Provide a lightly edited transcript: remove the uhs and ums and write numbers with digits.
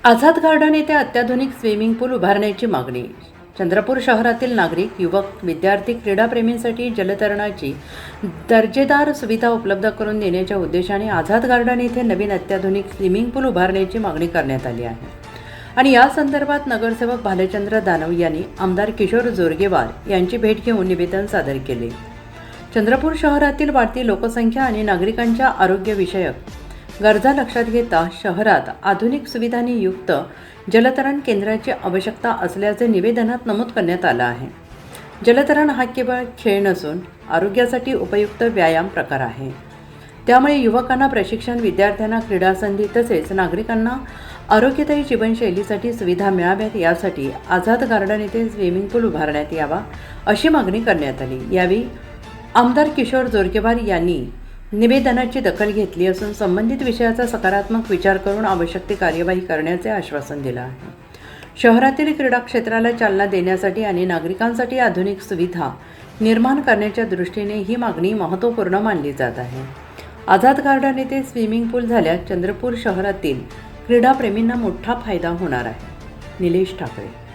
Azad garden येथे अत्याधुनिक swimming पूल उभारण्याची मागणी. चंद्रपूर शहरातील नागरिक, युवक, विद्यार्थी, क्रीडाप्रेमींसाठी जलतरणाची दर्जेदार सुविधा उपलब्ध करून देण्याच्या उद्देशाने आझाद गार्डन येथे नवीन अत्याधुनिक स्विमिंग पूल उभारण्याची मागणी करण्यात आली आहे. आणि या संदर्भात नगरसेवक भालचंद्र दानव यांनी आमदार किशोर जोरगेवार यांची भेट घेऊन निवेदन सादर केले. चंद्रपूर शहरातील वाढती लोकसंख्या आणि नागरिकांच्या आरोग्यविषयक गरजा लक्षात घेता शहरात आधुनिक सुविधांनी युक्त जलतरण केंद्राची आवश्यकता असल्याचे निवेदनात नमूद करण्यात आलं आहे. जलतरण हा केवळ खेळ नसून आरोग्यासाठी उपयुक्त व्यायाम प्रकार आहे. त्यामुळे युवकांना प्रशिक्षण, विद्यार्थ्यांना क्रीडासंधी तसेच नागरिकांना आरोग्यदायी जीवनशैलीसाठी सुविधा मिळाव्यात यासाठी आझाद गार्डन येथे स्विमिंग पूल उभारण्यात यावा अशी मागणी करण्यात आली. यावेळी आमदार किशोर जोरगेवार यांनी निवेदनाची दखल घेतली असून संबंधित विषयाचा सकारात्मक विचार करून आवश्यक ती कार्यवाही करण्याचे आश्वासन दिलं आहे. शहरातील क्रीडा क्षेत्राला चालना देण्यासाठी आणि नागरिकांसाठी आधुनिक सुविधा निर्माण करण्याच्या दृष्टीने ही मागणी महत्त्वपूर्ण मानली जात आहे. आझाद गार्डन येथे स्विमिंग पूल झाल्यास चंद्रपूर शहरातील क्रीडाप्रेमींना मोठा फायदा होणार आहे. निलेश ठाकरे.